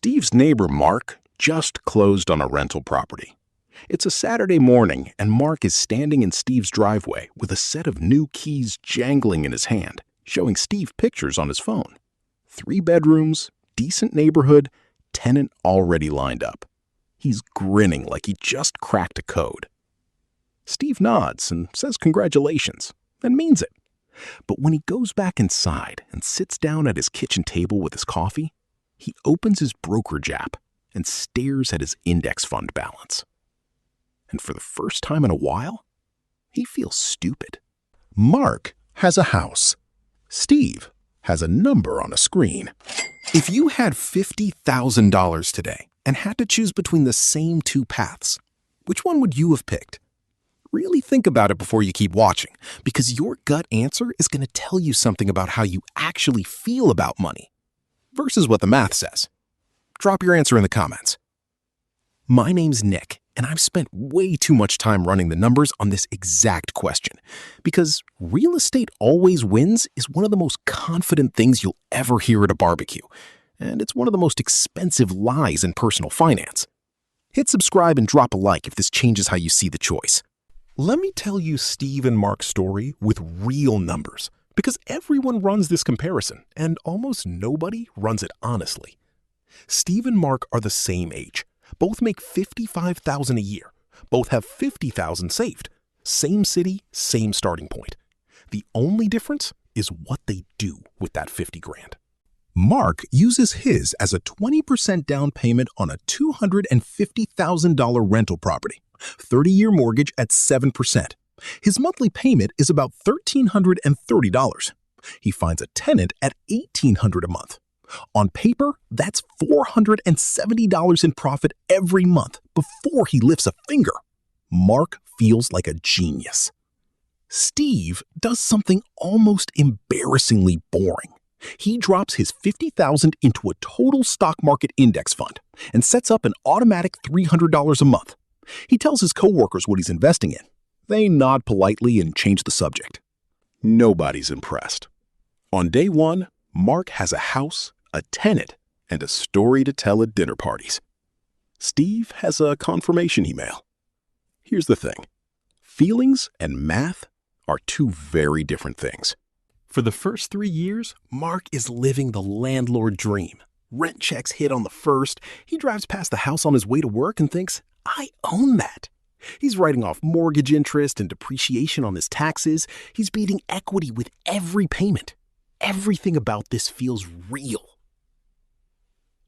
Steve's neighbor, Mark, just closed on a rental property. It's a Saturday morning, and Mark is standing in Steve's driveway with a set of new keys jangling in his hand, showing Steve pictures on his phone. 3 bedrooms, decent neighborhood, tenant already lined up. He's grinning like he just cracked a code. Steve nods and says congratulations, and means it. But when he goes back inside and sits down at his kitchen table with his coffee, he opens his brokerage app and stares at his index fund balance. And for the first time in a while, he feels stupid. Mark has a house. Steve has a number on a screen. If you had $50,000 today and had to choose between the same 2 paths, which one would you have picked? Really think about it before you keep watching, because your gut answer is going to tell you something about how you actually feel about money versus what the math says. Drop your answer in the comments. My name's Nick, and I've spent way too much time running the numbers on this exact question, because real estate always wins is one of the most confident things you'll ever hear at a barbecue, and it's one of the most expensive lies in personal finance. Hit subscribe and drop a like if this changes how you see the choice. Let me tell you Steve and Mark's story with real numbers, because everyone runs this comparison, and almost nobody runs it honestly. Steve and Mark are the same age. Both make $55,000 a year. Both have $50,000 saved. Same city, same starting point. The only difference is what they do with that $50,000. Mark uses his as a 20% down payment on a $250,000 rental property, 30-year mortgage at 7%. His monthly payment is about $1,330. He finds a tenant at $1,800 a month. On paper, that's $470 in profit every month before he lifts a finger. Mark feels like a genius. Steve does something almost embarrassingly boring. He drops his $50,000 into a total stock market index fund and sets up an automatic $300 a month. He tells his coworkers what he's investing in. They nod politely and change the subject. Nobody's impressed. On day 1, Mark has a house, a tenant, and a story to tell at dinner parties. Steve has a confirmation email. Here's the thing. Feelings and math are 2 very different things. For the first 3 years, Mark is living the landlord dream. Rent checks hit on the first. He drives past the house on his way to work and thinks, I own that. He's writing off mortgage interest and depreciation on his taxes. He's beating equity with every payment. Everything about this feels real.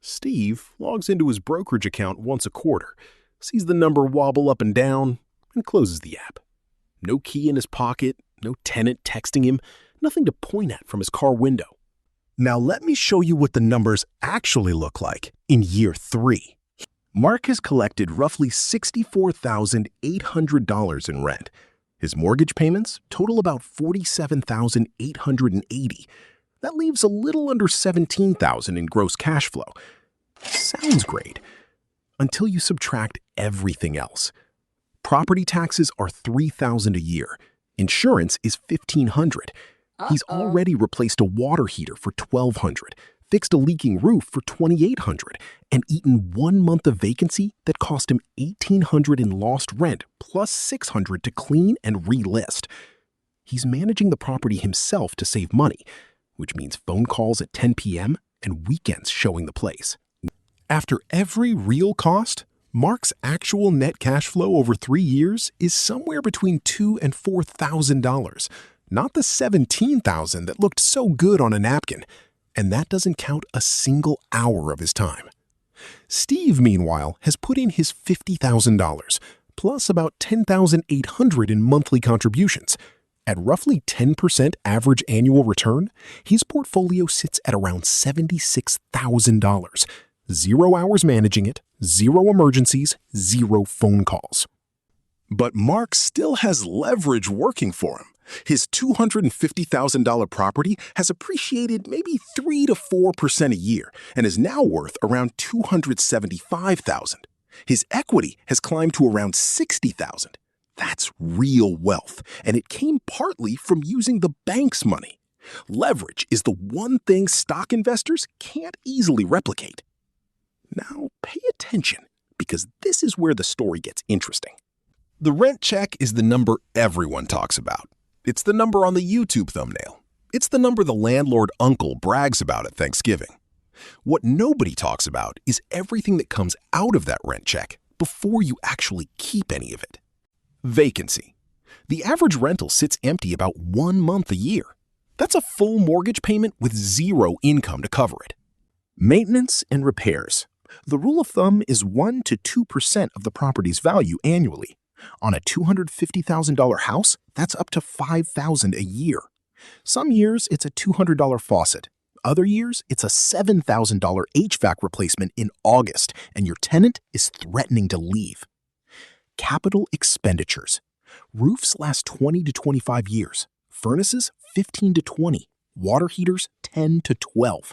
Steve logs into his brokerage account once a quarter, sees the number wobble up and down, and closes the app. No key in his pocket, no tenant texting him, nothing to point at from his car window. Now let me show you what the numbers actually look like in year 3. Mark has collected roughly $64,800 in rent. His mortgage payments total about $47,880. That leaves a little under $17,000 in gross cash flow. Sounds great, until you subtract everything else. Property taxes are $3,000 a year. Insurance is $1,500. He's already replaced a water heater for $1,200, fixed a leaking roof for $2,800, and eaten 1 month of vacancy that cost him $1,800 in lost rent plus $600 to clean and relist. He's managing the property himself to save money, which means phone calls at 10 p.m. and weekends showing the place. After every real cost, Mark's actual net cash flow over 3 years is somewhere between $2,000 and $4,000, not the $17,000 that looked so good on a napkin, and that doesn't count a single hour of his time. Steve, meanwhile, has put in his $50,000, plus about $10,800 in monthly contributions. At roughly 10% average annual return, his portfolio sits at around $76,000. 0 hours managing it, 0 emergencies, 0 phone calls. But Mark still has leverage working for him. His $250,000 property has appreciated maybe 3 to 4% a year and is now worth around $275,000. His equity has climbed to around $60,000. That's real wealth, and it came partly from using the bank's money. Leverage is the one thing stock investors can't easily replicate. Now pay attention, because this is where the story gets interesting. The rent check is the number everyone talks about. It's the number on the YouTube thumbnail. It's the number the landlord uncle brags about at Thanksgiving. What nobody talks about is everything that comes out of that rent check before you actually keep any of it. Vacancy. The average rental sits empty about 1 month a year. That's a full mortgage payment with zero income to cover it. Maintenance and repairs. The rule of thumb is 1 to 2% of the property's value annually. On a $250,000 house, that's up to $5,000 a year. Some years, it's a $200 faucet. Other years, it's a $7,000 HVAC replacement in August, and your tenant is threatening to leave. Capital expenditures. Roofs last 20 to 25 years. Furnaces, 15 to 20. Water heaters, 10 to 12.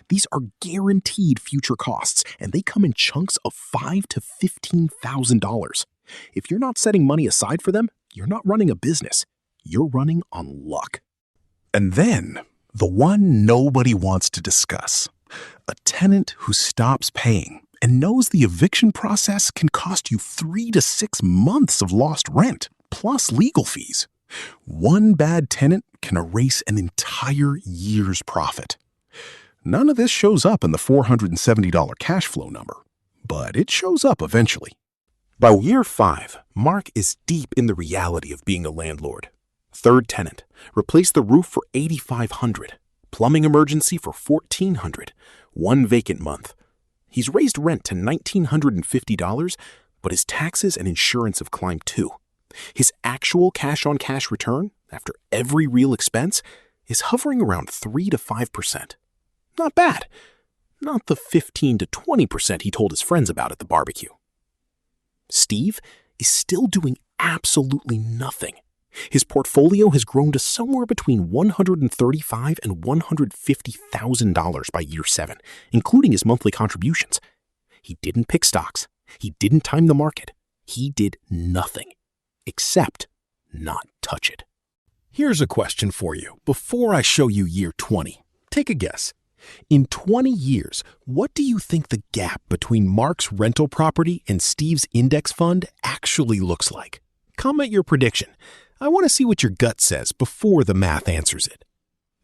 These are guaranteed future costs, and they come in chunks of $5,000 to $15,000. If you're not setting money aside for them, you're not running a business. You're running on luck. And then, the one nobody wants to discuss. A tenant who stops paying and knows the eviction process can cost you 3 to 6 months of lost rent, plus legal fees. One bad tenant can erase an entire year's profit. None of this shows up in the $470 cash flow number, but it shows up eventually. By year 5, Mark is deep in the reality of being a landlord. Third tenant, replace the roof for $8,500, plumbing emergency for $1,400, 1 vacant month. He's raised rent to $1,950, but his taxes and insurance have climbed too. His actual cash-on-cash return, after every real expense, is hovering around 3 to 5%. Not bad. Not the 15 to 20% he told his friends about at the barbecue. Steve is still doing absolutely nothing. His portfolio has grown to somewhere between $135,000 and $150,000 by year 7, including his monthly contributions. He didn't pick stocks. He didn't time the market. He did nothing, except not touch it. Here's a question for you before I show you year 20. Take a guess. In 20 years, what do you think the gap between Mark's rental property and Steve's index fund actually looks like? Comment your prediction. I want to see what your gut says before the math answers it.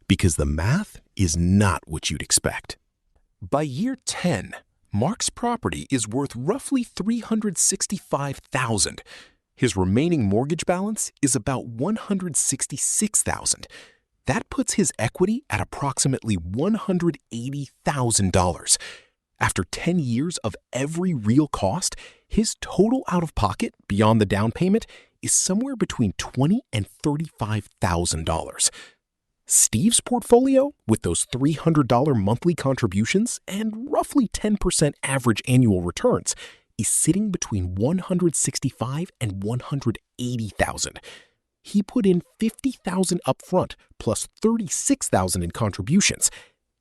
Because the math is not what you'd expect. By year 10, Mark's property is worth roughly $365,000. His remaining mortgage balance is about $166,000. That puts his equity at approximately $180,000. After 10 years of every real cost, his total out-of-pocket beyond the down payment is somewhere between $20,000 and $35,000. Steve's portfolio, with those $300 monthly contributions and roughly 10% average annual returns, is sitting between $165,000 and $180,000. He put in $50,000 upfront plus $36,000 in contributions,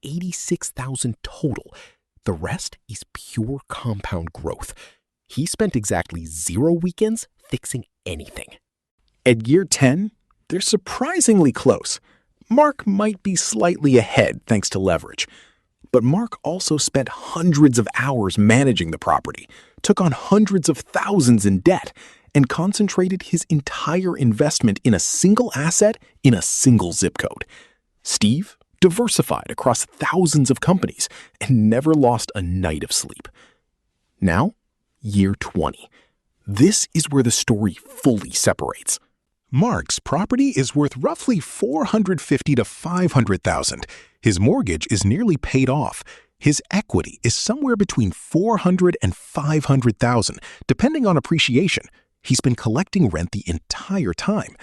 $86,000 total. The rest is pure compound growth. He spent exactly 0 weekends fixing anything. At year 10, they're surprisingly close. Mark might be slightly ahead thanks to leverage. But Mark also spent hundreds of hours managing the property, took on hundreds of thousands in debt, and concentrated his entire investment in a single asset in a single zip code. Steve diversified across thousands of companies and never lost a night of sleep. Now, year 20. This is where the story fully separates. Mark's property is worth roughly $450,000 to $500,000. His mortgage is nearly paid off. His equity is somewhere between $400,000 and $500,000, depending on appreciation. He's been collecting rent the entire time.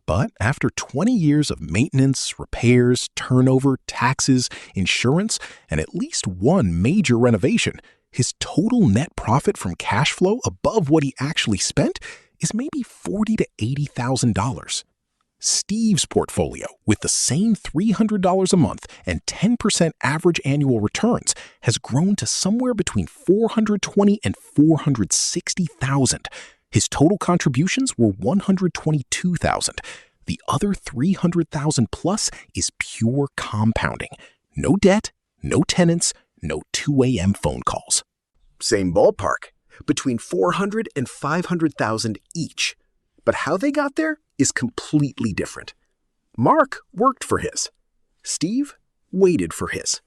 But after 20 years of maintenance, repairs, turnover, taxes, insurance, and at least 1 major renovation, his total net profit from cash flow above what he actually spent is maybe $40,000 to $80,000. Steve's portfolio, with the same $300 a month and 10% average annual returns, has grown to somewhere between $420,000 and $460,000. His total contributions were $122,000. The other $300,000 plus is pure compounding. No debt, no tenants, no 2 a.m. phone calls. Same ballpark, between 400 and 500,000 each. But how they got there is completely different. Mark worked for his. Steve waited for his.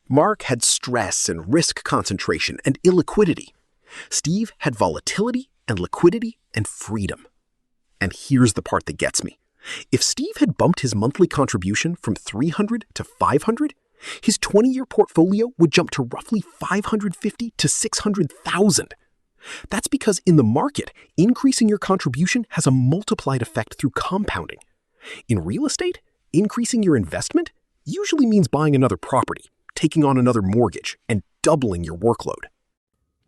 Mark had stress and risk concentration and illiquidity. Steve had volatility and liquidity and freedom. And here's the part that gets me. If Steve had bumped his monthly contribution from 300 to 500, his 20-year portfolio would jump to roughly 550 to 600,000. That's because in the market, increasing your contribution has a multiplied effect through compounding. In real estate, increasing your investment usually means buying another property, taking on another mortgage, and doubling your workload.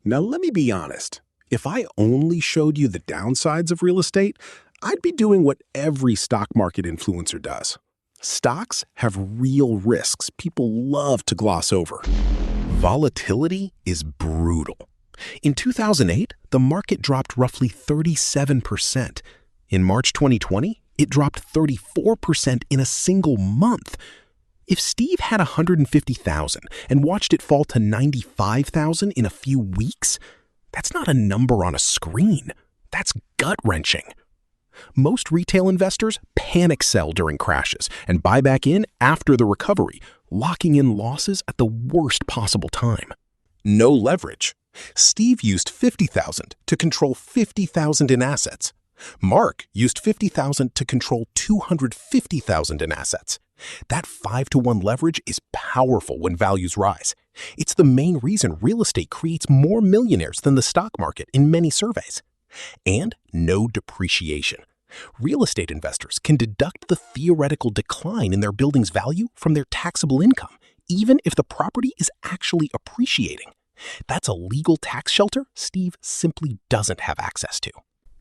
Now, let me be honest. If I only showed you the downsides of real estate, I'd be doing what every stock market influencer does. Stocks have real risks people love to gloss over. Volatility is brutal. In 2008, the market dropped roughly 37%. In March 2020, it dropped 34% in a single month. If Steve had 150,000 and watched it fall to 95,000 in a few weeks, that's not a number on a screen. That's gut-wrenching. Most retail investors panic sell during crashes and buy back in after the recovery, locking in losses at the worst possible time. No leverage. Steve used 50,000 to control 50,000 in assets. Mark used 50,000 to control 250,000 in assets. That 5-to-1 leverage is powerful when values rise. It's the main reason real estate creates more millionaires than the stock market in many surveys. And no depreciation. Real estate investors can deduct the theoretical decline in their building's value from their taxable income, even if the property is actually appreciating. That's a legal tax shelter Steve simply doesn't have access to.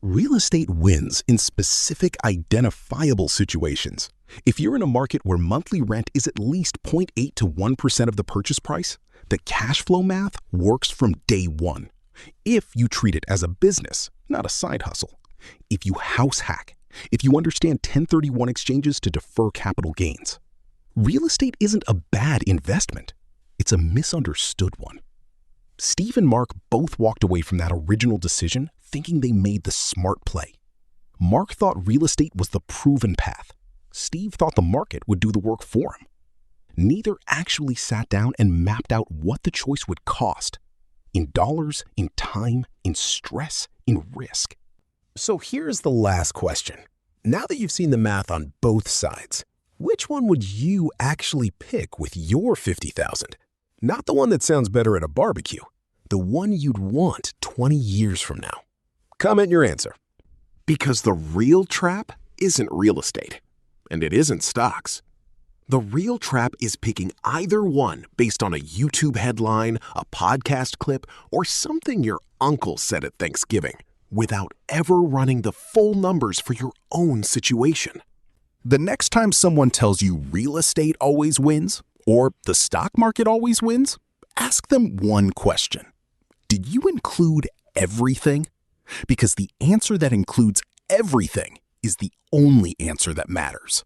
Real estate wins in specific identifiable situations. If you're in a market where monthly rent is at least 0.8 to 1% of the purchase price, the cash flow math works from day one. If you treat it as a business, not a side hustle. If you house hack. If you understand 1031 exchanges to defer capital gains. Real estate isn't a bad investment. It's a misunderstood one. Steve and Mark both walked away from that original decision thinking they made the smart play. Mark thought real estate was the proven path. Steve thought the market would do the work for him. Neither actually sat down and mapped out what the choice would cost. In dollars, in time, in stress, in risk. So here's the last question. Now that you've seen the math on both sides, which one would you actually pick with your 50,000? Not the one that sounds better at a barbecue, the one you'd want 20 years from now. Comment your answer. Because the real trap isn't real estate, and it isn't stocks. The real trap is picking either one based on a YouTube headline, a podcast clip, or something your uncle said at Thanksgiving, without ever running the full numbers for your own situation. The next time someone tells you real estate always wins, or the stock market always wins, ask them one question. Did you include everything? Because the answer that includes everything is the only answer that matters.